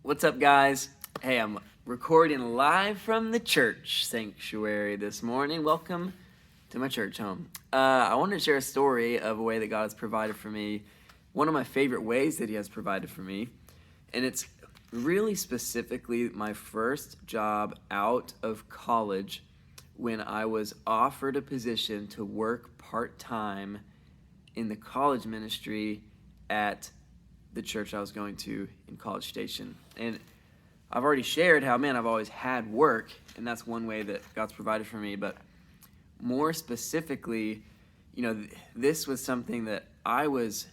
What's up, guys? Hey, I'm recording live from the church sanctuary this morning. Welcome to my church home. I wanted to share a story of a way that God has provided for me, one of my favorite ways that He has provided for me, and it's really specifically my first job out of college when I was offered a position to work part-time in the college ministry at the church I was going to in College Station. And I've already shared how, man, I've always had work, and that's one way that God's provided for me. But more specifically, this was something that I was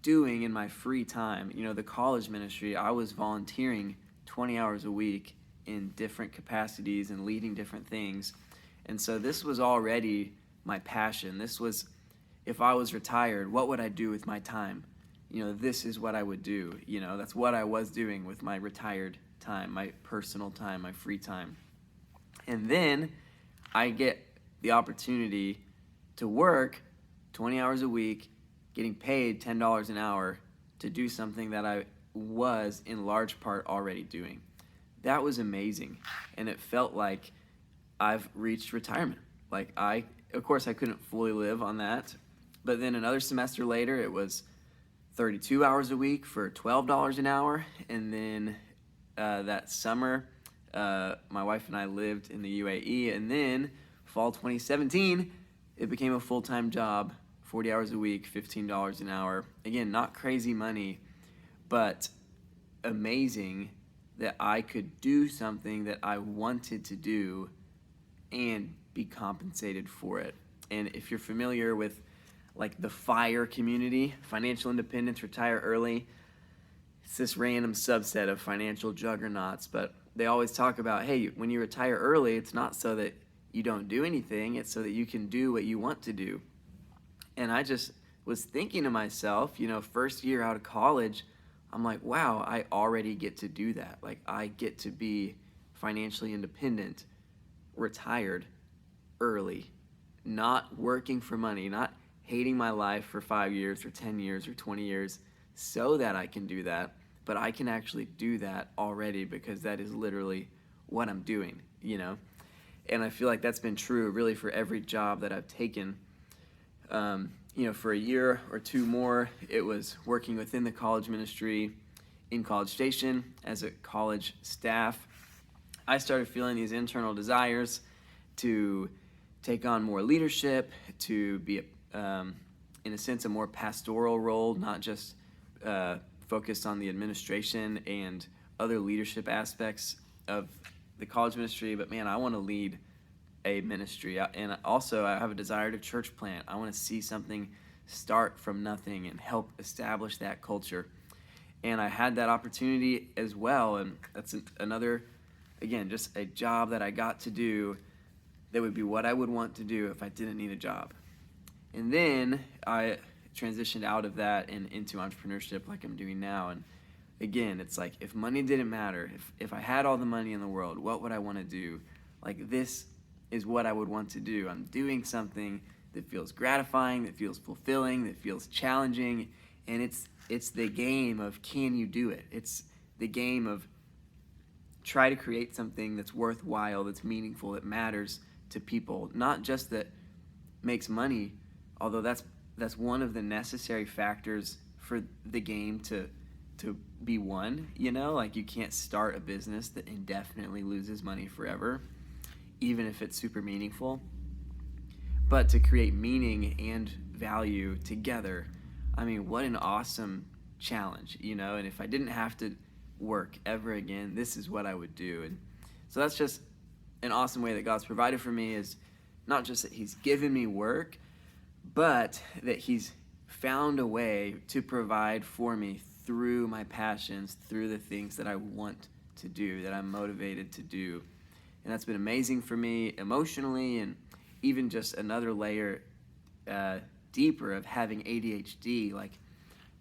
doing in my free time. The college ministry, I was volunteering 20 hours a week in different capacities and leading different things. And so this was already my passion. This was, if I was retired, what would I do with my time? This is what I would do. That's what I was doing with my retired time, my personal time, my free time. And then I get the opportunity to work 20 hours a week, getting paid $10 an hour to do something that I was in large part already doing. That was amazing. And it felt like I've reached retirement. Of course, I couldn't fully live on that. But then another semester later, it was 32 hours a week for $12 an hour. And then that summer, my wife and I lived in the UAE. And then fall 2017, it became a full-time job, 40 hours a week, $15 an hour. Again, not crazy money, but amazing that I could do something that I wanted to do and be compensated for it. And if you're familiar with the FIRE community, financial independence, retire early, it's this random subset of financial juggernauts, but they always talk about, hey, when you retire early, it's not so that you don't do anything, it's so that you can do what you want to do. And I just was thinking to myself, first year out of college, I'm like, wow, I already get to do that. I get to be financially independent, retired early, not working for money, not hating my life for 5 years or 10 years or 20 years so that I can do that, but I can actually do that already because that is literally what I'm doing, And I feel like that's been true really for every job that I've taken. For a year or two more, it was working within the college ministry in College Station as a college staff. I started feeling these internal desires to take on more leadership, to be, in a sense, a more pastoral role, not just focused on the administration and other leadership aspects of the college ministry, but man, I want to lead a ministry. And also, I have a desire to church plant. I want to see something start from nothing and help establish that culture. And I had that opportunity as well, and that's another, again, just a job that I got to do that would be what I would want to do if I didn't need a job. And then I transitioned out of that and into entrepreneurship like I'm doing now. And again, it's like, if money didn't matter, if I had all the money in the world, what would I want to do? This is what I would want to do. I'm doing something that feels gratifying, that feels fulfilling, that feels challenging, and it's the game of, can you do it? It's the game of try to create something that's worthwhile, that's meaningful, that matters to people, not just that makes money, although that's one of the necessary factors for the game to be won. You can't start a business that indefinitely loses money forever, even if it's super meaningful. But to create meaning and value together, what an awesome challenge, And if I didn't have to work ever again, this is what I would do. And so that's just an awesome way that God's provided for me, is not just that He's given me work, but that He's found a way to provide for me through my passions, through the things that I want to do, that I'm motivated to do. And that's been amazing for me emotionally, and even just another layer deeper of having ADHD.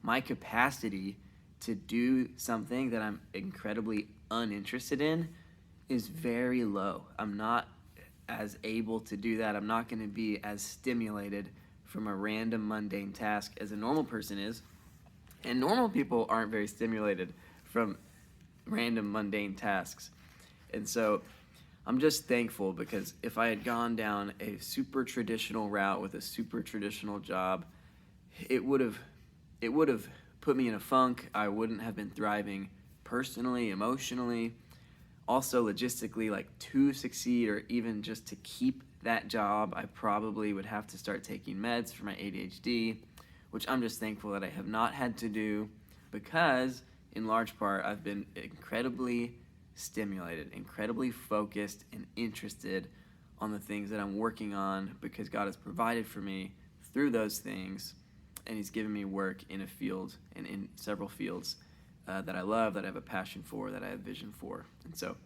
My capacity to do something that I'm incredibly uninterested in is very low. I'm not as able to do that. I'm not going to be as stimulated from a random mundane task as a normal person is. And normal people aren't very stimulated from random mundane tasks. And so I'm just thankful, because if I had gone down a super traditional route with a super traditional job, it would have put me in a funk. I wouldn't have been thriving personally, emotionally, also logistically. Like, to succeed or even just to keep that job, I probably would have to start taking meds for my ADHD, which I'm just thankful that I have not had to do, because in large part I've been incredibly stimulated, incredibly focused and interested on the things that I'm working on, because God has provided for me through those things, and He's given me work in a field and in several fields that I love, that I have a passion for, that I have vision for. And so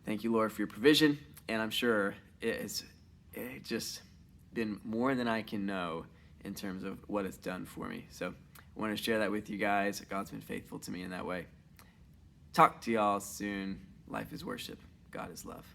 thank you, Lord, for your provision, and I'm sure it's just been more than I can know in terms of what it's done for me. So I want to share that with you guys. God's been faithful to me in that way. Talk to y'all soon. Life is worship. God is love.